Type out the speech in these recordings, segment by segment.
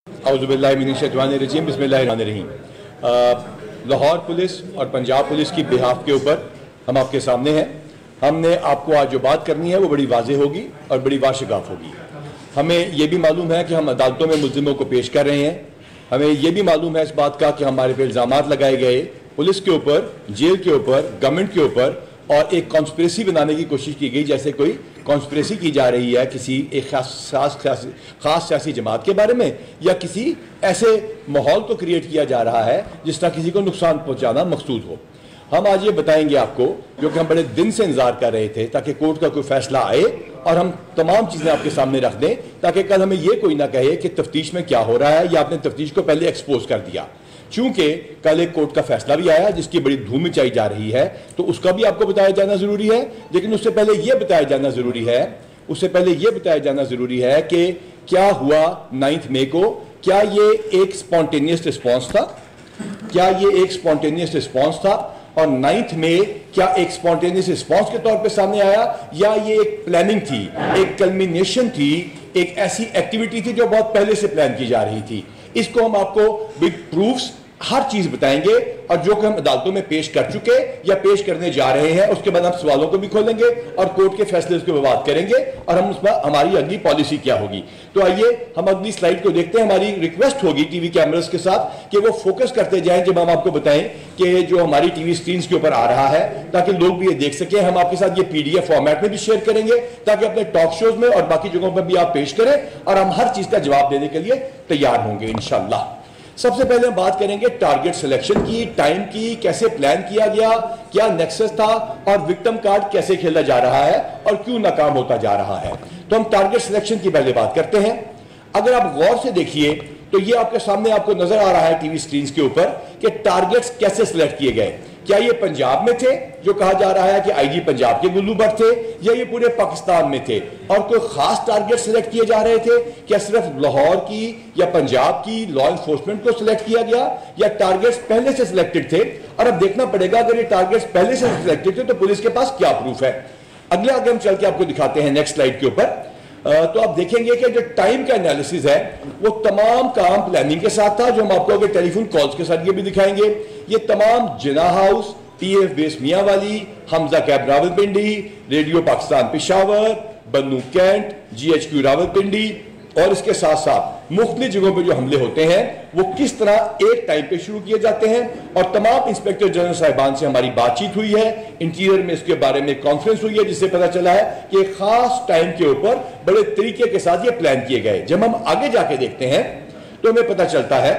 औज़ुबिल्लाहिमिनश्शैतानिर्रजीम बिस्मिल्लाहिर्रहमानिर्रहीम। लाहौर पुलिस और पंजाब पुलिस की बिहाफ के ऊपर हम आपके सामने हैं। हमने आपको आज जो बात करनी है वो बड़ी वाज़ेह होगी और बड़ी वाशगाफ होगी। हमें ये भी मालूम है कि हम अदालतों में मुल्ज़िमों को पेश कर रहे हैं। हमें ये भी मालूम है इस बात का कि हमारे पे इल्ज़ामात लगाए गए पुलिस के ऊपर, जेल के ऊपर, गवर्नमेंट के ऊपर, और एक कॉन्स्पिरेसी बनाने की कोशिश की गई जैसे कोई कॉन्स्पिरेसी की जा रही है किसी एक खास सियासी जमात के बारे में, या किसी ऐसे माहौल को क्रिएट किया जा रहा है जिस तरह किसी को नुकसान पहुंचाना मकसूद हो। हम आज ये बताएंगे आपको, जो कि हम बड़े दिन से इंतजार कर रहे थे, ताकि कोर्ट का कोई फैसला आए और हम तमाम चीज़ें आपके सामने रख दें, ताकि कल हमें ये कोई ना कहे कि तफ्तीश में क्या हो रहा है या आपने तफ्तीश को पहले एक्सपोज कर दिया। चूंकि कल एक कोर्ट का फैसला भी आया जिसकी बड़ी धूम मचाई जा रही है, तो उसका भी आपको बताया जाना जरूरी है। लेकिन उससे पहले यह बताया जाना जरूरी है कि क्या हुआ 9 मई को। क्या ये एक स्पॉन्टेनियस रिस्पॉन्स था? और 9 मई क्या एक स्पॉन्टेनियस रिस्पॉन्स के तौर पे सामने आया, या ये एक प्लानिंग थी, एक कल्मिनेशन थी, एक ऐसी एक्टिविटी थी जो बहुत पहले से प्लान की जा रही थी? इसको हम आपको बिग प्रूफ्स हर चीज बताएंगे, और जो कि हम अदालतों में पेश कर चुके या पेश करने जा रहे हैं, उसके बाद हम सवालों को भी खोलेंगे और कोर्ट के फैसले उसके बात करेंगे, और हम उसमें हमारी अगली पॉलिसी क्या होगी। तो आइए हम अगली स्लाइड को देखते हैं। हमारी रिक्वेस्ट होगी टीवी कैमरास के साथ कि वो फोकस करते जाएं जब हम आपको बताएं कि जो हमारी टीवी स्क्रीन के ऊपर आ रहा है, ताकि लोग भी ये देख सकें। हम आपके साथ ये PDF फॉर्मेट में भी शेयर करेंगे ताकि अपने टॉक शोज में और बाकी जगहों पर भी आप पेश करें, और हम हर चीज का जवाब देने के लिए तैयार होंगे इंशाअल्लाह। सबसे पहले हम बात करेंगे टारगेट सिलेक्शन की, टाइम की, कैसे प्लान किया गया, क्या नेक्सस था, और विक्टिम कार्ड कैसे खेला जा रहा है और क्यों नाकाम होता जा रहा है। तो हम टारगेट सिलेक्शन की पहले बात करते हैं। अगर आप गौर से देखिए तो ये आपके सामने आपको नजर आ रहा है टीवी स्क्रीन के ऊपर कि टारगेट्स कैसे सिलेक्ट किए गए। क्या ये पंजाब में थे, जो कहा जा रहा है कि IG पंजाब के गुल्लूबर थे, या ये पूरे पाकिस्तान में थे, और कोई खास टारगेट सिलेक्ट किए जा रहे थे? क्या सिर्फ लाहौर की या पंजाब की लॉ एनफोर्समेंट को सिलेक्ट किया गया, या टारगेट्स पहले से सिलेक्टेड थे? और अब देखना पड़ेगा अगर ये टारगेट्स पहले से सिलेक्टेड थे तो पुलिस के पास क्या प्रूफ है। अगले आगे हम चल के आपको दिखाते हैं नेक्स्ट स्लाइड के ऊपर। तो आप देखेंगे कि जो टाइम का एनालिसिस है वो तमाम काम प्लानिंग के साथ था, जो हम आपको अगर टेलीफोन कॉल्स के साथ ये भी दिखाएंगे। ये तमाम Jinnah house, TF base Mianwali, Hamza camp Rawalpindi, radio Pakistan Peshawar, Bannu cantt, GHQ Rawalpindi, और इसके साथ साथ मुख्तलिफ जगहों पर जो हमले होते हैं वो किस तरह एक टाइम पे शुरू किए जाते हैं। और तमाम इंस्पेक्टर जनरल साहिबान से हमारी बातचीत हुई है, इंटीरियर में इसके बारे में कॉन्फ्रेंस हुई है, जिससे पता चला है कि खास टाइम के ऊपर बड़े तरीके के साथ ये प्लान किए गए। जब हम आगे जाके देखते हैं तो हमें पता चलता है,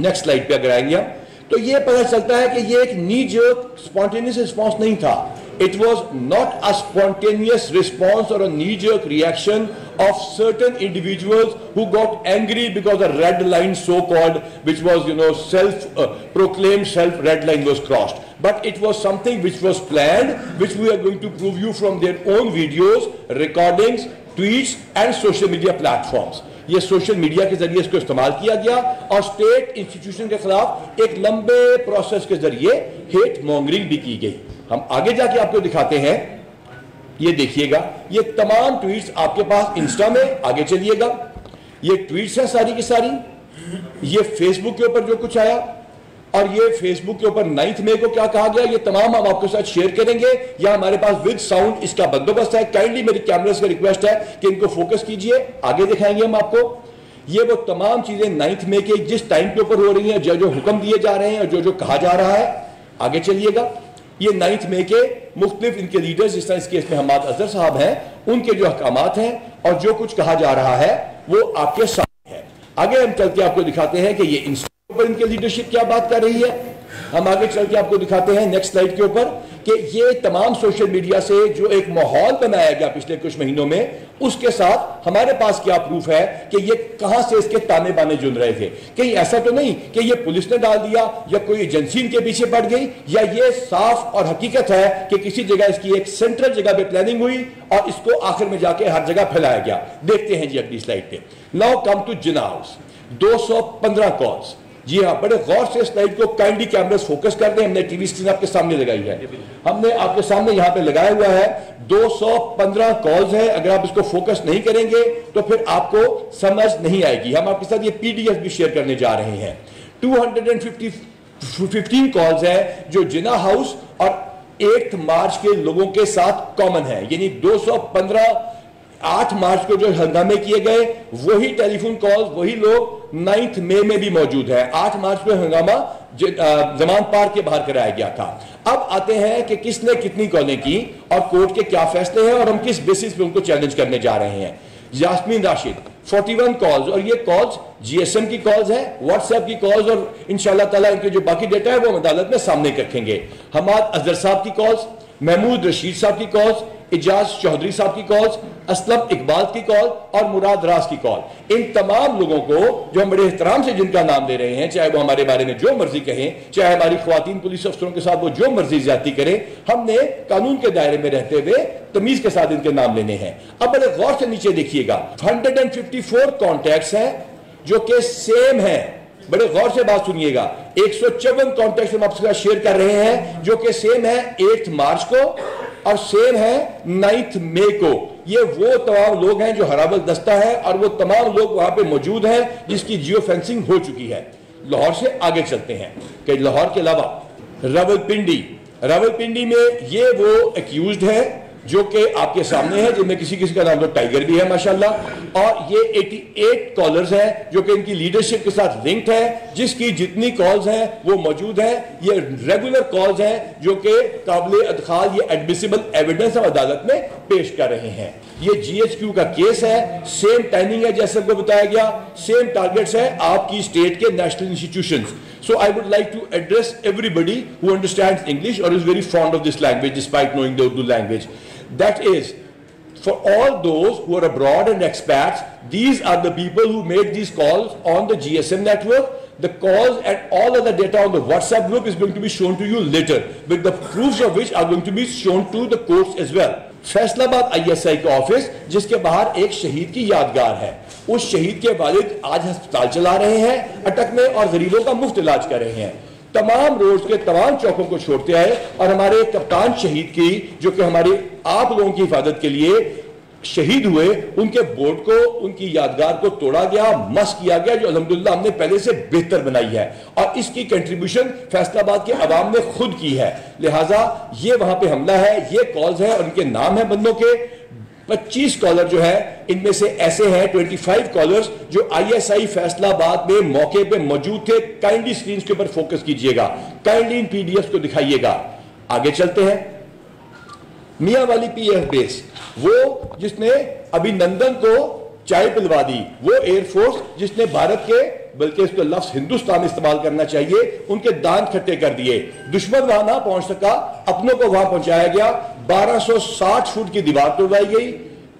नेक्स्ट स्लाइड पे अगर आएंगे हम, तो ये पता चलता है कि ये एक नी जर्क स्पॉन्टेनियस रिस्पॉन्स नहीं था। It was not a spontaneous response or a knee-jerk reaction of certain individuals who got angry because a red line, so-called, which was, self-proclaimed self-red line was crossed. But it was something which was planned, which we are going to prove you from their own videos, recordings, tweets, and social media platforms. ये social media के जरिए इसको इस्तेमाल किया गया, और state institution के खिलाफ एक लंबे प्रोसेस के जरिए हेट मॉन्गरिंग भी की गई। हम आगे जाके आपको दिखाते हैं। ये देखिएगा, ये तमाम ट्वीट्स आपके पास इंस्टा में, आगे चलिएगा, ये ट्वीट्स हैं सारी की सारी। ये फेसबुक के ऊपर जो कुछ आया, और ये फेसबुक के ऊपर 9 मई को क्या कहा गया, ये तमाम हम आपके साथ शेयर करेंगे। या हमारे पास विद साउंड इसका बंदोबस्त है। काइंडली मेरी कैमरास से रिक्वेस्ट है कि इनको फोकस कीजिए, आगे दिखाएंगे हम आपको। ये वो तमाम चीजें 9 मई के जिस टाइम के ऊपर हो रही हैं, जो जो हुक्म दिए जा रहे हैं और जो कहा जा रहा है, आगे चलिएगा। ये 9 मई के मुख्तलिफ इनके लीडर्स, जिस तरह इस केस में हमाद अजहर साहब हैं, उनके जो अहकामात हैं और जो कुछ कहा जा रहा है वो आपके सामने है। आगे हम चल के आपको दिखाते हैं कि ये पर इनके लीडरशिप क्या बात कर रही है। हम आगे चल के आपको दिखाते हैं नेक्स्ट स्लाइड के ऊपर कि ये तमाम सोशल मीडिया से जो एक माहौल बनाया गया पिछले कुछ महीनों में, उसके साथ हमारे पास क्या प्रूफ है कि ये कहां से इसके ताने बाने जुन रहे थे। कहीं ऐसा तो नहीं कि ये पुलिस ने डाल दिया या कोई एजेंसी इनके पीछे पड़ गई, या ये साफ और हकीकत है कि किसी जगह इसकी एक सेंट्रल जगह पे प्लानिंग हुई और इसको आखिर में जाके हर जगह फैलाया गया। देखते हैं जी अगली स्लाइड पे। Now come to Jinnah house. 215 calls, جی ہاں، بڑے غور سے سلائیڈ کو کائنڈلی کیمراز فوکس کر دیں. ہم نے ٹی وی اسکرین آپ کے سامنے لگائی ہے, ہم نے آپ کے سامنے یہاں پہ لگایا ہوا ہے. 215 کالز ہیں. اگر آپ اس کو فوکس نہیں کریں گے تو پھر آپ کو سمجھ نہیں آئے گی. ہم آپ کے ساتھ یہ پی ڈی ایف بھی شیئر کرنے جا رہے ہیں. 215 کالز ہیں جو جناح ہاؤس اور 8 مارچ کے لوگوں کے ساتھ کامن ہے. یعنی 215 8 مارچ کو جو ہنگامے کیے گئے وہی ٹیلی فون کالز وہی لوگ 9 مئی میں بھی موجود ہیں. 8 مارچ کو ہنگامہ زمان پارک کے باہر کرایا گیا تھا. اب آتے ہیں کہ کس نے کتنی کالیں کی اور کورٹ کے کیا فیصلے ہیں اور ہم کس بیسس پہ ان کو چیلنج کرنے جا رہے ہیں. یاسمین راشد 41 کالز, اور یہ کالز جی ایس ایم کی کالز ہیں, واٹس ایپ کی کالز, اور انشاءاللہ تعالیٰ ان کے جو باقی ڈیٹا ہے وہ عدالت میں سامنے رکھیں گے. حماد اظہر صاحب کی کالز, محمود رشید صاحب کی کالز, اجاز چودھری صاحب کی کالز, اسلم اقبال کی کال اور مراد راز کی کال. ان تمام لوگوں کو جو ہم بڑے احترام سے جن کا نام لے رہے ہیں, چاہے وہ ہمارے بارے میں جو مرضی کہیں, چاہے ہماری خواتین پولیس افسروں کے ساتھ وہ جو مرضی زیادتی کریں, ہم نے قانون کے دائرے میں رہتے ہوئے تمیز کے ساتھ ان کے نام لینے ہیں. اب بڑے غور سے نیچے دیکھیے گا, 154 کانٹیکٹس ہیں جو کہ سیم ہیں. بڑے غور سے بات سنیے گا, 154 کانٹیکٹس ہم آپ سے شیئر کر رہے ہیں جو کہ سیم ہے 8 مارچ کو اور سیم ہے 9 مئی کو. یہ وہ تمام لوگ ہیں جو ہراول دستہ ہے اور وہ تمام لوگ وہاں پہ موجود ہیں جس کی جیو فینسنگ ہو چکی ہے. لاہور سے آگے چلتے ہیں کہ لاہور کے علاوہ راولپنڈی میں یہ وہ ایکیوزڈ ہے جو کہ آپ کے سامنے ہے, جن میں کسی کا نام تو ٹائیگر بھی ہے ماشاءاللہ, اور یہ 88 کالرز ہیں جو کہ ان کی لیڈرشپ کے ساتھ لنکڈ ہے, جس کی جتنی کالز ہیں وہ موجود ہیں. یہ ریگولر کالز ہیں جو کہ قابل ادخال, یہ ایڈمیسیبل ایویڈنس ہم عدالت میں پیش کر رہے ہیں. یہ جی ایچ کیو کا کیس ہے, سیم ٹائمنگ ہے جیسے کو بتایا گیا, سیم ٹارگیٹس ہیں آپ کی اسٹیٹ کے national institutions. So I would like to address everybody who understands English or is very fond of this language despite knowing the Urdu language. That is, for all those who are abroad and expats, these are the people who made these calls on the GSM network. The calls and all other data on the WhatsApp group is going to be shown to you later, with the proofs of which are going to be shown to the courts as well. Faisal آباد I S I کا office جس کے باہر ایک شہید کی یادگار ہے, اس شہید کے والد آج ہسپتال چلا رہے ہیں اٹک میں اور غریبوں کا مفت علاج کر رہے ہیں. تمام روڈز کے تمام چوکوں کو چھوڑتے آئے اور ہمارے کپتان شہید کی جو کہ ہماری آپ لوگوں کی حفاظت کے لیے شہید ہوئے, ان کے بورڈ کو, ان کی یادگار کو توڑا گیا, مس کیا گیا, جو الحمدللہ ہم نے پہلے سے بہتر بنائی ہے, اور اس کی کنٹریبیوشن فیصل آباد کے عوام نے خود کی ہے. لہٰذا یہ وہاں پہ حملہ ہے, یہ کالز ہیں اور ان کے نام ہیں بندوں کے. 25 کالر جو ہے ان میں سے ایسے ہیں 25 کالرز جو آئی ایس آئی فیصل آباد میں موقع پہ موجود تھے. کائنڈلی سکرینز کے اوپر فوکس کیجئے گا, کائنڈلی ان پی ڈی ایف کو دکھائیے گا. آگے چلتے ہیں. میاں والی پی ایف بیس, وہ جس نے ابھی نندن کو چائے پلوا دی, وہ ایئر فورس جس نے بھارت کے, بلکہ اس کو لفظ ہندوستان استعمال کرنا چاہیے, ان کے دان کھٹے کر دیے. دشمن وہاں نہ پہنچ سکا, اپنوں کو وہاں پہنچایا گیا. 1260 فٹ کی دیوار توڑائی گئی,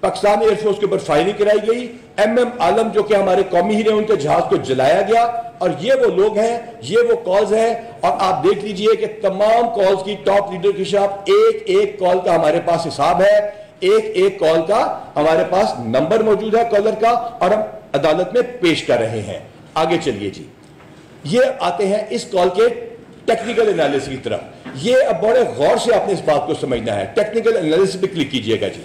پاکستان ایئر فورس کے اوپر فائرنگ کرائی گئی. ایم عالم جو کہ ہمارے قومی ہیرے, ان کے جہاز کو جلایا گیا. اور یہ وہ لوگ ہیں, یہ وہ کالز ہیں, اور آپ دیکھ لیجئے کہ تمام کالز کی ٹاپ لیڈر کے خلاف ایک ایک کال کا ہمارے پاس حساب ہے, ایک ایک کال کا ہمارے پاس نمبر موجود ہے کالر کا, اور ہم عدالت میں پیش کر رہے ہیں. آگے چلیے جی, یہ آتے ہیں اس کال کے ٹیکنیکل انالیسس کی طرف. یہ اب بڑے غور سے آپ نے اس بات کو سمجھنا ہے. ٹیکنیکل انالیسس پہ کلک کیجئے گا جی,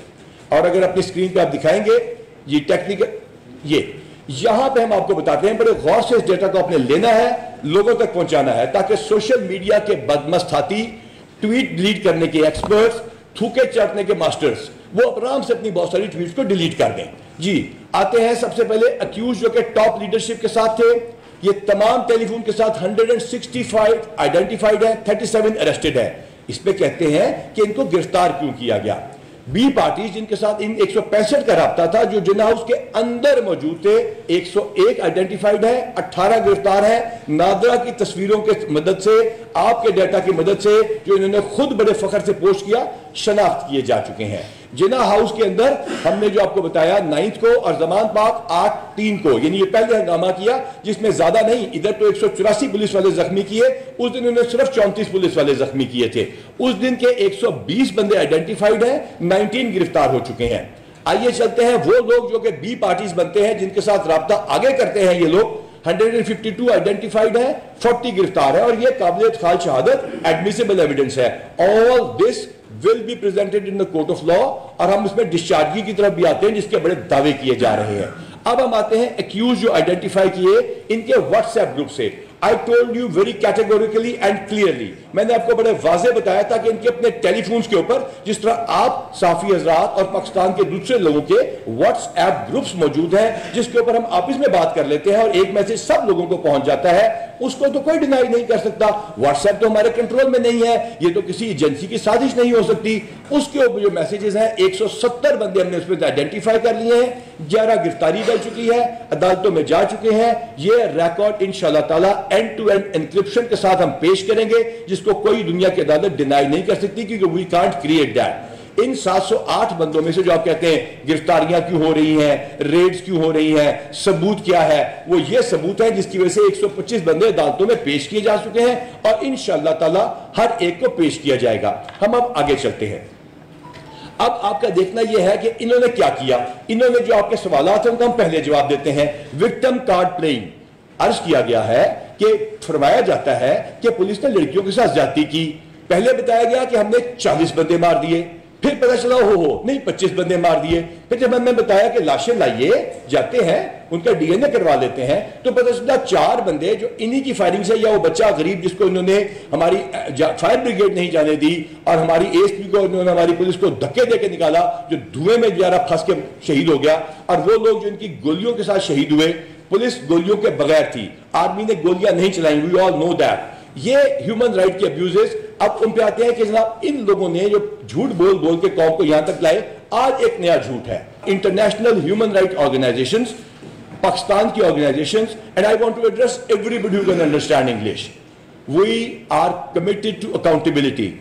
اور اگر اپنی اسکرین پہ آپ دکھائیں گے یہ ٹیکنیکل, یہ یہاں پہ ہم آپ کو بتاتے ہیں بڑے غور سے اس ڈیٹا کو آپ نے لینا ہے, لوگوں تک پہنچانا ہے, تاکہ سوشل میڈیا کے بدمستھاتی, ٹویٹ ڈیلیٹ کرنے کے ایکسپرٹس, تھوکے چاٹنے کے ماسٹرز, وہ آرام سے اپنی بہت ساری ٹویٹس کو ڈیلیٹ کر دیں. جی آتے ہیں سب سے پہلے اکیوز جو کہ ٹاپ لیڈرشپ کے ساتھ تھے. یہ تمام ٹیلی فون کے ساتھ 165 آئیڈینٹیفائڈ ہے, 37 اریسٹڈ ہے. اس پہ کہتے ہیں کہ ان کو گرفتار کیوں کیا گیا. بی پارٹیز جن کے ساتھ ان 165 کا رابطہ تھا جو جناح ہاؤس کے اندر موجود تھے, 101 آئیڈینٹیفائڈ ہے, 18 گرفتار ہیں. نادرا کی تصویروں کے مدد سے, آپ کے ڈیٹا کی مدد سے, جو انہوں نے خود بڑے فخر سے پوسٹ کیا, شناخت کیے جا چکے ہیں. جناح ہاؤس کے اندر ہم نے جو آپ کو بتایا 9 کو اور زمان پاک 8/3 کو, یعنی یہ پہلے ہنگامہ کیا جس میں زیادہ نہیں, ادھر تو 184 پولیس والے زخمی کیے, اس دن انہوں نے صرف 34 پولیس والے زخمی کیے تھے. اس دن کے 120 بندے آئیڈینٹیفائڈ ہیں, 19 گرفتار ہو چکے ہیں. آئیے چلتے ہیں وہ لوگ جو کہ بی پارٹیز بنتے ہیں, جن کے ساتھ رابطہ آگے کرتے ہیں یہ لوگ. 152 आइडेंटिफाइड है, 40 गिरफ्तार है और ये काबिल इत्काल शहादत एडमिसिबल एविडेंस है। All this will be presented in the court of law और हम इसमें डिस्चार्जी की तरफ भी आते हैं जिसके बड़े दावे किए जा रहे हैं। अब हम आते हैं एक्यूज जो आइडेंटिफाई किए इनके व्हाट्सएप ग्रुप से। I told you very categorically and clearly, मैंने आपको बड़े वाज़े बताया था कि इनके अपने टेलीफोन्स के ऊपर जिस तरह आप साफी हजरात और पाकिस्तान के दूसरे लोगों के व्हाट्सएप ग्रुप्स मौजूद हैं जिसके ऊपर हम आपस में बात कर लेते हैं और एक मैसेज सब लोगों को पहुंच जाता है, उसको तो कोई डिनाई नहीं कर सकता। व्हाट्सएप तो हमारे कंट्रोल में नहीं है, ये तो किसी एजेंसी की साजिश नहीं हो सकती। उसके ऊपर जो मैसेजेस हैं 170 बंदे हमने उसमें आइडेंटिफाई कर लिए हैं, 11 गिरफ्तारी कर चुकी है, अदालतों में जा चुके हैं। ये रिकॉर्ड इंशाअल्लाह ताला एंड टू एंड एनक्रिप्शन के साथ हम पेश करेंगे जिसको कोई दुनिया की अदालत डिनाई नहीं कर सकती क्योंकि वी कांट क्रिएट दैट। इन 708 बंदों में से जो आप कहते हैं गिरफ्तारियां क्यों हो रही हैं, रेड्स क्यों हो रही हैं, सबूत क्या है, वो ये सबूत है जिसकी वजह से 125 बंदे अदालतों में पेश किए जा चुके हैं और इंशाअल्लाह ताला हर एक को पेश किया जाएगा। हम अब आगे चलते हैं। अब आपका देखना यह है कि इन्होंने क्या किया। इन्होंने जो आपके सवालात हैं उनका हम पहले जवाब देते हैं। विक्टिम कार्ड प्लेइंग अर्ज किया गया है कि फरमाया जाता है कि पुलिस ने लड़कियों के साथ ज्यादती की। पहले बताया गया कि हमने 40 बंदे मार दिए, फिर पता चला हो नहीं 25 बंदे मार दिए। फिर जब हमने बताया कि लाशें लाइए जाते हैं उनका डीएनए करवा लेते हैं तो पता चला 4 बंदे जो इन्हीं की फायरिंग से, या वो बच्चा गरीब जिसको इन्होंने हमारी फायर ब्रिगेड नहीं जाने दी और हमारी एएसपी को इन्होंने हमारी पुलिस को धक्के देके निकाला जो धुएं में बेचारा फंस के शहीद हो गया, और वो लोग जो इनकी गोलियों के साथ शहीद हुए, पुलिस गोलियों के बगैर थी, आर्मी ने गोलियां नहीं चलाई। We all know that. ये ह्यूमन राइट के अब्यूजेस। अब उन पे आते हैं कि जनाब इन लोगों ने जो झूठ बोल बोल के कौम को यहां तक लाए, आज एक नया झूठ है। International human right organisations, Pakistan की organisations, and I want to address everybody who can understand English, we are committed to accountability.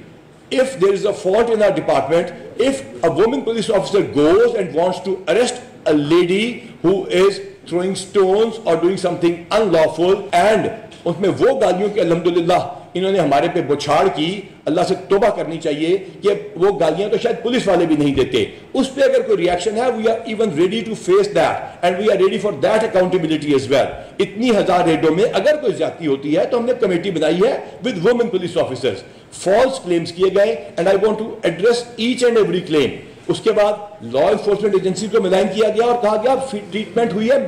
If there is a fault in our department, if a woman police officer goes and wants to arrest a lady who is throwing stones or doing something unlawful, and उसमें वो गालियों के अल्हम्दुलिल्लाह इन्होंने हमारे पे बौछार की, अल्लाह से तौबा करनी चाहिए कि वो गालियां तो शायद पुलिस वाले भी नहीं देते। उस पर अगर कोई रिएक्शन है, we are even ready to face that and we are ready for that accountability as well. इतनी हजार रेडों में अगर कोई ज्यादती होती है तो हमने कमेटी बनाई है with women police officers. False claims किए गए and I want to address each and every claim. उसके बाद लॉ एनफोर्समेंट एजेंसी को मिलान किया गया और कहा गया ट्रीटमेंट हुई है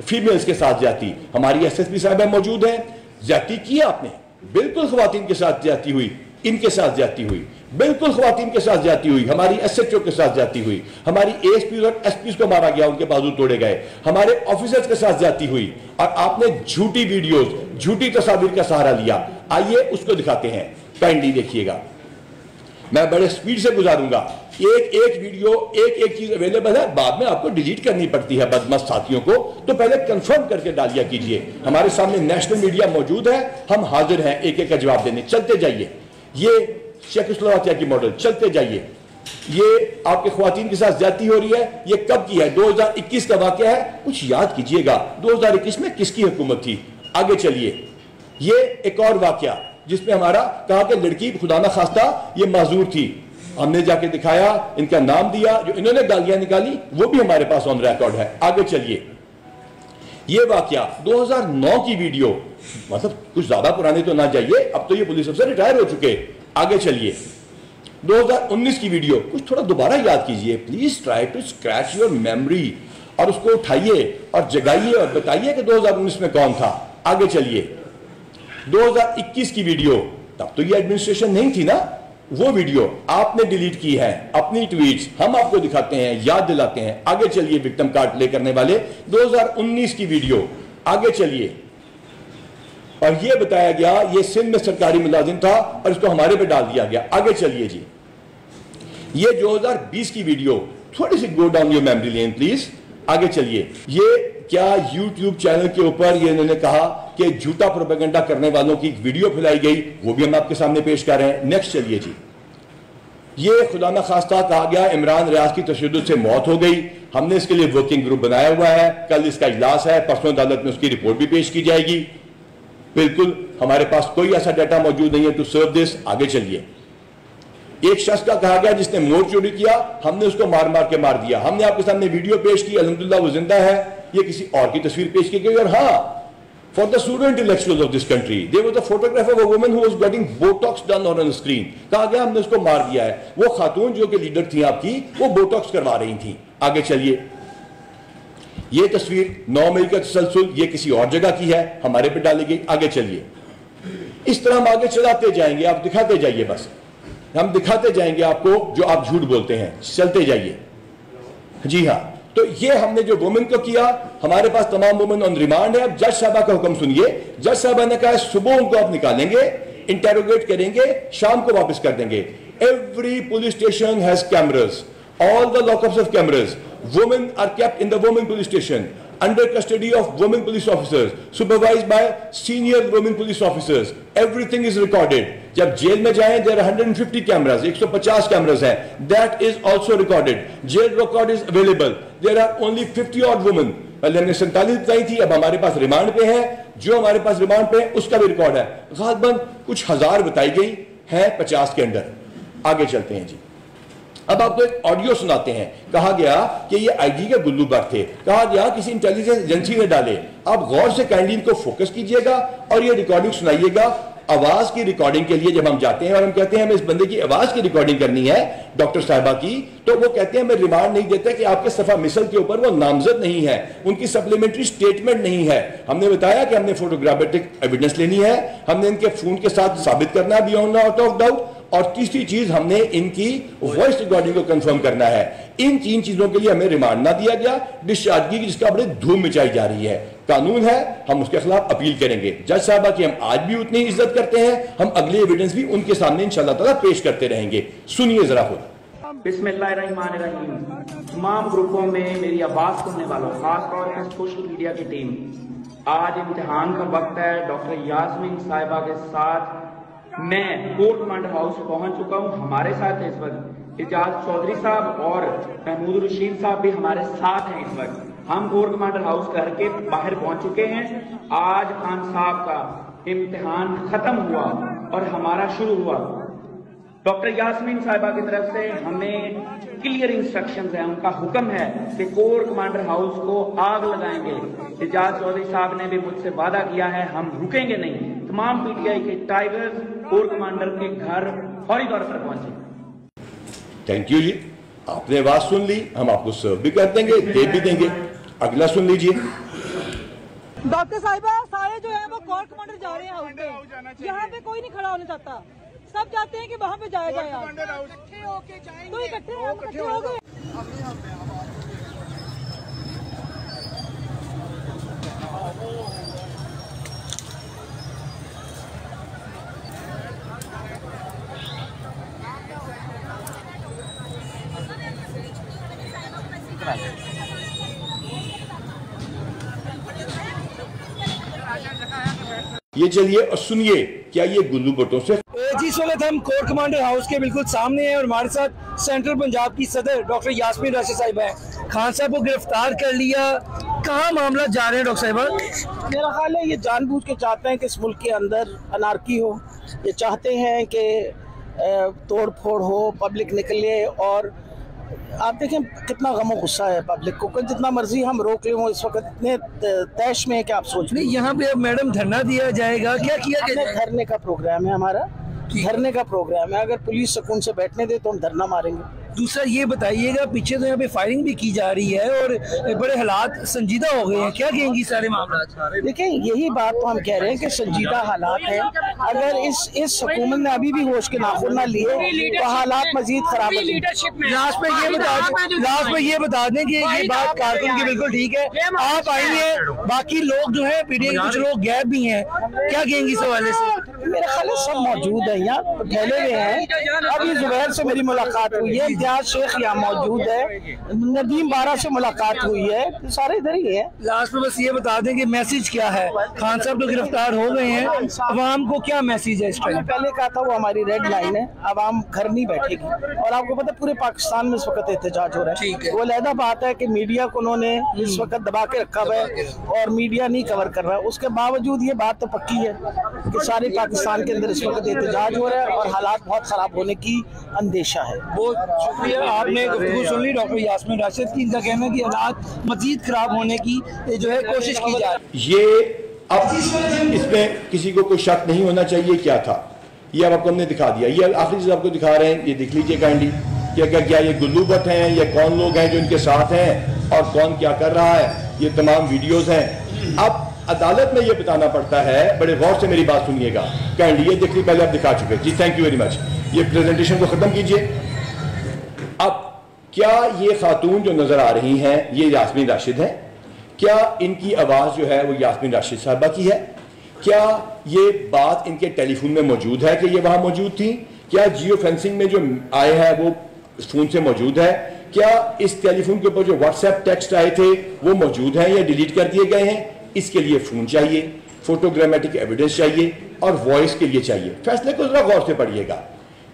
फीमेल्स के साथ ज्यादती। हमारी एसएसपी साहब मौजूद है, ज्यादती की आपने, बिल्कुल खवातीन के साथ ज्यादती हुई, इनके साथ ज्यादती हुई, बिल्कुल खवातीन के साथ ज्यादती हुई, हमारी एसएचओ के साथ ज्यादती हुई, हमारी एएसपी और एसपी को मारा गया, उनके बाजू तोड़े गए, हमारे ऑफिसर्स के साथ ज्यादती हुई, और आपने झूठी वीडियोस, झूठी तस्वीर का सहारा लिया। आइए उसको दिखाते हैं, काइंडली देखिएगा। मैं बड़े स्पीड से गुजारूंगा, एक वीडियो एक चीज अवेलेबल है, बाद में आपको डिलीट करनी पड़ती है बदमस्त साथियों को, तो पहले कंफर्म करके डालिया कीजिए। हमारे सामने नेशनल मीडिया मौजूद है, हम हाजिर हैं एक एक का जवाब देने। चलते जाइए, ये चेकोस्लोवाकिया की मॉडल, चलते जाइए। ये आपके ख्वातीन के साथ ज्यादती हो रही है, ये कब की है? 2021 का वाकया है, कुछ याद कीजिएगा 2021 में किसकी हुकूमत थी। आगे चलिए, ये एक और वाकया जिसमें हमारा कहा कि लड़की खुदा ना खास्ता ये माजूर थी, हमने जाके दिखाया, इनका नाम दिया, जो इन्होंने गालियां निकाली वो भी हमारे पास ऑन रिकॉर्ड है। आगे चलिए, ये वाकया 2009 की वीडियो, मतलब कुछ ज्यादा पुराने तो ना जाइए, अब तो ये पुलिस अफसर रिटायर हो चुके। आगे चलिए, 2019 की वीडियो, कुछ थोड़ा दोबारा याद कीजिए, please try to scratch your memory, और उसको उठाइए और जगाइए और बताइए कि 2019 में कौन था। आगे चलिए, 2021 की वीडियो, तब तो ये एडमिनिस्ट्रेशन नहीं थी ना, वो वीडियो आपने डिलीट की है, अपनी ट्वीट्स हम आपको दिखाते हैं, याद दिलाते हैं। आगे चलिए, विक्टिम कार्ड प्ले करने वाले 2019 की वीडियो। आगे चलिए, और ये बताया गया ये सिंध में सरकारी मुलाजिम था और इसको हमारे पे डाल दिया गया। आगे चलिए जी, ये 2020 की वीडियो, थोड़ी सी go down your memory lane please. आगे चलिए, ये क्या YouTube चैनल के ऊपर ये इन्होंने कहा कि झूठा प्रोपेगेंडा करने वालों की वीडियो फैलाई गई, वो भी हम आपके सामने पेश कर रहे हैं। नेक्स्ट चलिए जी, ये खुदा न खास्ता कहा गया इमरान रियाज की तशद्दुद से मौत हो गई, हमने इसके लिए वर्किंग ग्रुप बनाया हुआ है, कल इसका इजलास है, परसों अदालत में उसकी रिपोर्ट भी पेश की जाएगी। बिल्कुल हमारे पास कोई ऐसा डाटा मौजूद नहीं है टू सर्व दिस। आगे चलिए, एक शख्स का कहा गया जिसने मोर चोरी किया, हमने उसको मार मार के मार दिया, हमने आपके सामने वीडियो पेश की, अल्हम्दुलिल्लाह वो जिंदा है, ये किसी और की तस्वीर पेश की गई। और हाँ, for the pseudo intellectuals of this country. There was a photograph of a woman who was getting Botox done on a screen. कहा गया हमने उसको मार दिया है. वो खातून जो कि लीडर थी आपकी, वो बोटॉक्स करवा रही थी. आगे चलिए. ये तस्वीर 9 मई का तसलसल, ये किसी और जगह की है, हमारे पे डाली गई. आगे चलिए. इस तरह हम आगे चलाते जाएंगे, आप दिखाते जाइए. बस हम दिखाते जाएंगे आपको जो आप झूठ बोलते हैं. चलते जाइए. जी हाँ, तो ये हमने जो वुमेन को किया, हमारे पास तमाम वुमेन ऑन रिमांड है. अब जज साहबा का हुक्म सुनिए. जज साहबा ने कहा सुबह उनको आप निकालेंगे, इंटेरोगेट करेंगे, शाम को वापस कर देंगे. Every police station has cameras, all the lockups of cameras. Women are kept in the women police station under custody of women police officers, supervised by senior women police officers. Everything is recorded. जब jail में जाएं, there are 150 cameras, 150 cameras हैं. That is also recorded. Jail record is available. There are only 50 odd women. पहले हमने 47 बताई थी, अब हमारे पास रिमांड पे है. जो हमारे पास रिमांड पे है, उसका भी रिकॉर्ड है. गालिबन कुछ हजार बताई गई है 50 के अंदर. आगे चलते हैं जी. अब आपको एक ऑडियो सुनाते हैं. कहा गया कि ये आईजी के गुल्लू बार थे. कहा गया किसी इंटेलिजेंस एजेंसी ने डाले. आप गौर से काइंडली इनको फोकस कीजिएगा और ये रिकॉर्डिंग सुनाइएगा. आवाज की रिकॉर्डिंग के लिए जब हम जाते हैं और हम कहते हैं हमें इस बंदे की आवाज की रिकॉर्डिंग करनी है, डॉक्टर साहिबा की, तो वो कहते हैं हमें रिमांड नहीं देते कि आपके सफा मिसल के ऊपर वो नामजद नहीं है, उनकी सप्लीमेंट्री स्टेटमेंट नहीं है. हमने बताया कि हमने फोटोग्राफिक एविडेंस लेनी है, हमने इनके फोन के साथ साबित करना है बियॉन्ड आउट ऑफ डाउट, और तीसरी चीज हमने इनकी वॉइस रिकॉर्डिंग को कंफर्म करना है. इन 3 चीजों के लिए हमें रिमांड ना दिया गया. डिस्चार्ज की जिसका बड़े धूम मचाई जा रही है. कानून है, हम उसके खिलाफ अपील करेंगे. जज साहबा की हम आज भी उतनी इज्जत करते हैं. हम अगले एविडेंस भी उनके सामने इंशाअल्लाह ताला पेश करते रहेंगे. सुनिए जरा खुद. बिस्मिल्लाहिर्रहमानिर्रहीम. तमाम ग्रुपों में मेरी आवाज सुनने वालों, खासतौर पर सोशल मीडिया की टीम, आज इम्तिहान का वक्त है. डॉक्टर यास्मीन साहिबा के साथ मैं कोर्ट कमांडर हाउस पहुंच चुका हूं. हमारे साथ इस वक्त इजाज चौधरी साहब और महमूद रशीद साहब भी हमारे साथ हैं. इस वक्त हम कोर्ट कमांडर हाउस करके बाहर पहुंच चुके हैं. आज खान साहब का इम्तिहान खत्म हुआ और हमारा शुरू हुआ. डॉक्टर यास्मीन साहिबा की तरफ से हमें क्लियर इंस्ट्रक्शंस हैं. उनका हुक्म है कि कोर कमांडर हाउस को आग लगाएंगे. इजाज चौधरी साहब ने भी मुझसे वादा किया है, हम रुकेंगे नहीं. तमाम पीटीआई के टाइगर्स कोर कमांडर के घर फौरी तौर पर पहुंचे. थैंक यू जी, आपने आवाज सुन ली, हम आपको सर्व भी कर देंगे, दे भी देंगे. अगला सुन लीजिए. डॉक्टर साहिबा सारे जो है वो कोर कमांडर जा रहे हैं हाउस पे. यहाँ पे कोई नहीं खड़ा होना चाहता. सब चाहते हैं कि वहाँ पे जाया जाए. तो इकट्ठे हो गए. ये चलिए और सुनिए क्या ये गुल्लू भट्टो से. जी इस वक्त हम कोर कमांडर हाउस के बिल्कुल सामने हैं और हमारे साथ सेंट्रल पंजाब की सदर डॉक्टर यास्मीन राशिद साहिबा हैं. खान साहब को गिरफ्तार कर लिया, कहाँ मामला जा रहे हैं डॉक्टर साहिबा? मेरा ख्याल है ये जानबूझ के चाहते हैं कि इस मुल्क के अंदर अनारकी हो. ये चाहते हैं कि तोड़ फोड़ हो, पब्लिक निकले. और आप देखें कितना गमो गुस्सा है पब्लिक को. जितना मर्जी हम रोक ले, इस वक्त इतने तैश में है कि आप सोच नहीं. यहाँ पे अब मैडम धरना दिया जाएगा, क्या किया जाएगा? धरने का प्रोग्राम है हमारा, धरने का प्रोग्राम है. अगर पुलिस सुकून से बैठने दे तो हम धरना मारेंगे. दूसरा ये बताइएगा, पीछे तो यहाँ पे फायरिंग भी की जा रही है और बड़े हालात संजीदा हो गए हैं, क्या कहेंगी सारे मामला? देखिए यही बात तो हम कह रहे हैं कि संजीदा हालात है. अगर इस हुकूमत ने अभी भी होश के नाखून ना लिए तो हालात मजीद खराब हो जाएंगे. लास्ट में ये बता दें कि ये बात कारकुन की बिल्कुल ठीक है. आप आएंगे, बाकी लोग जो है पीटीआई के कुछ लोग गैप भी हैं, क्या कहेंगी इस हवाले से? मेरा ख्याल है सब मौजूद है यहाँ, फैले हुए हैं. अभी जुबैर से मेरी मुलाकात हुई है, इम्तियाज शेख यहाँ मौजूद है, नदीम बारा से मुलाकात हुई है, सारे इधर ही है. लास्ट में बस ये बता दें कि मैसेज क्या है. खान साहब तो गिरफ्तार हो गए हैं, अवाम को क्या मैसेज है इस टाइम? पहले कहा था वो हमारी रेड लाइन है, अवाम घर नहीं बैठेगी. और आपको पता पूरे पाकिस्तान में इस वक्त एहतजाज हो रहा है. वो अलहदा बात है कि मीडिया को उन्होंने इस वक्त दबा के रखा हुआ है और मीडिया नहीं कवर कर रहा है. उसके बावजूद ये बात तो पक्की है कि सारे पाकिस्तान के अंदर इस वक्त एहतजाज हो रहा है और हालात बहुत खराब होने की अंदेशा है. बहुत शुक्रिया, आपने गुफ्तगू सुन ली डॉक्टर यास्मीन राशिद की. इनका कहना है कि हालात मजीद खराब होने की जो है कोशिश की जा रही है. ये अब इसमें किसी को कोई शक नहीं होना चाहिए क्या था, ये अब आपको हमने दिखा दिया। ये आखिरी चीज आपको दिखा रहे हैं, ये देख लीजिए काइंडली, क्या ये गुल्लू भट्ट हैं, ये कौन लोग हैं जो इनके साथ हैं और कौन क्या कर रहा है, ये तमाम वीडियोस हैं। अब अदालत में ये बताना पड़ता है, बड़े गौर से मेरी बात सुनिएगा काइंडली, ये देखिए पहले आप दिखा चुके जी, थैंक यू वेरी मच। ये प्रेजेंटेशन को खत्म कीजिए। अब क्या ये खातून जो नजर आ रही हैं ये यास्मीन राशिद हैं? क्या इनकी आवाज जो है वो यास्मीन राशिद साहबा की है? क्या ये बात इनके टेलीफोन में मौजूद है कि ये वहां मौजूद थी? क्या जियो फेंसिंग में जो आए हैं वो फोन से मौजूद है? क्या इस टेलीफोन के ऊपर जो व्हाट्सएप टेक्स्ट आए थे वो मौजूद हैं या डिलीट कर दिए गए हैं? इसके लिए फोन चाहिए, फोटोग्रामेटिक एविडेंस चाहिए और वॉइस के लिए चाहिए। फैसले को जरा गौर से पढ़िएगा।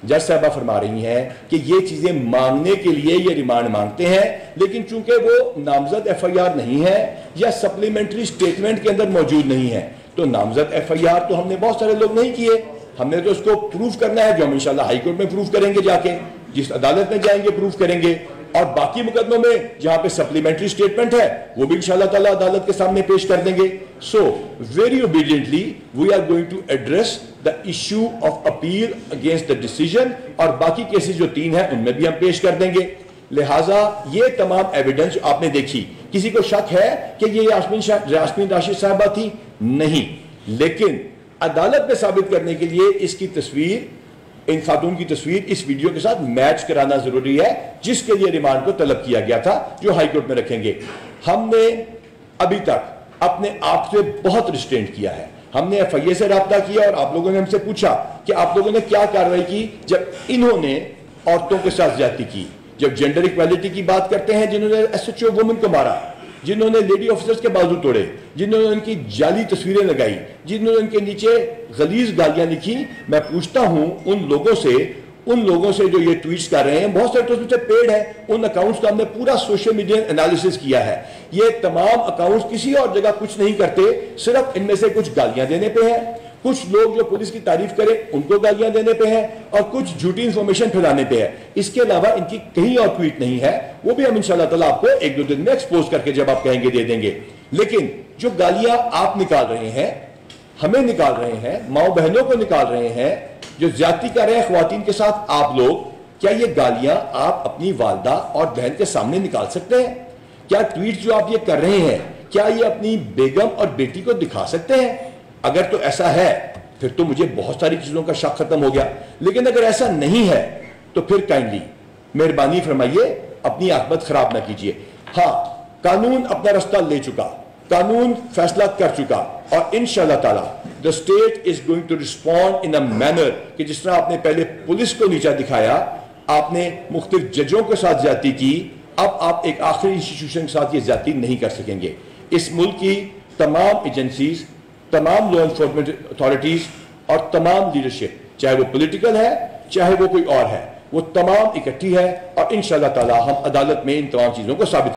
जज साहबा फरमा रही हैं कि ये चीजें मांगने के लिए ये रिमांड मांगते हैं, लेकिन चूंकि वो नामजद एफआईआर नहीं है या सप्लीमेंट्री स्टेटमेंट के अंदर मौजूद नहीं है, तो नामजद एफआईआर तो हमने बहुत सारे लोग नहीं किए, हमने तो उसको प्रूफ करना है, जो हम इंशाल्लाह हाई कोर्ट में प्रूफ करेंगे, जाके जिस अदालत में जाएंगे प्रूफ करेंगे। और बाकी मुकदमों में जहां पे सप्लीमेंट्री स्टेटमेंट है वो भी इंशाल्लाह ताला अदालत के सामने पेश कर देंगे। So very obediently we are going to address the issue of appeal against the decision, और बाकी केसेस जो 3 हैं उनमें भी हम पेश कर देंगे। लिहाजा ये तमाम एविडेंस आपने देखी, किसी को शक है कि ये यास्मीन राशिद साहबा थी? नहीं, लेकिन अदालत में साबित करने के लिए इसकी तस्वीर, इन खातून की तस्वीर इस वीडियो के साथ मैच कराना जरूरी है, जिसके लिए रिमांड को तलब किया गया था, जो हाई कोर्ट में रखेंगे। हमने अभी तक अपने आप से बहुत रिस्ट्रेंट किया है। हमने एफआईए से राब्ता किया और आप लोगों ने हमसे पूछा कि आप लोगों ने क्या कार्रवाई की जब इन्होंने औरतों के साथ ज्यादती की, जब जेंडर इक्वालिटी की बात करते हैं, जिन्होंने एसएचओ वुमेन को मारा, जिन्होंने लेडी ऑफिसर्स के बाजू तोड़े, जिन्होंने उनकी जाली तस्वीरें लगाई, जिन्होंने उनके नीचे गलीज गालियां लिखी। मैं पूछता हूं उन लोगों से जो ये ट्वीट्स कर रहे हैं, बहुत सारे तो उसमें पेड है, उन अकाउंट्स का हमने पूरा सोशल मीडिया एनालिसिस किया है। ये तमाम अकाउंट्स किसी और जगह कुछ नहीं करते, सिर्फ इनमें से कुछ गालियां देने पे हैं, कुछ लोग जो पुलिस की तारीफ करें उनको गालियां देने पे हैं, और कुछ झूठी इंफॉर्मेशन फैलाने पे है। इसके अलावा इनकी कहीं और ट्वीट नहीं है, वो भी हम इंशाल्लाह ताला आपको 1-2 दिन में एक्सपोज करके जब आप कहेंगे दे देंगे। लेकिन जो गालियां आप निकाल रहे हैं, हमें निकाल रहे हैं, माओ बहनों को निकाल रहे हैं, जो ज्यादती कर रहे हैं ख्वातीन के साथ आप लोग, क्या ये गालियां आप अपनी वालदा और बहन के सामने निकाल सकते हैं? क्या ट्वीट जो आप ये कर रहे हैं, क्या ये अपनी बेगम और बेटी को दिखा सकते हैं? अगर तो ऐसा है फिर तो मुझे बहुत सारी चीजों का शक खत्म हो गया, लेकिन अगर ऐसा नहीं है तो फिर काइंडली मेहरबानी फरमाइए अपनी आकबत खराब ना कीजिए। हाँ, कानून अपना रास्ता ले चुका, कानून फैसला कर चुका, और इंशाल्लाह ताला the state is going to respond in a manner कि जिस तरह आपने पहले पुलिस को नीचा दिखाया, आपने मुख्तलिफ जजों के साथ ज्यादती की, अब आप एक आखिरी इंस्टीट्यूशन के साथ ये ज्यादती नहीं कर सकेंगे। इस मुल्क की तमाम एजेंसीज, तमाम लॉ एनफोर्समेंट अथॉरिटीज और तमाम लीडरशिप, चाहे वो पॉलिटिकल है चाहे वो कोई और है, वो तमाम इकट्ठी है, और इंशाल्लाह ताला हम अदालत में इन तमाम चीजों को साबित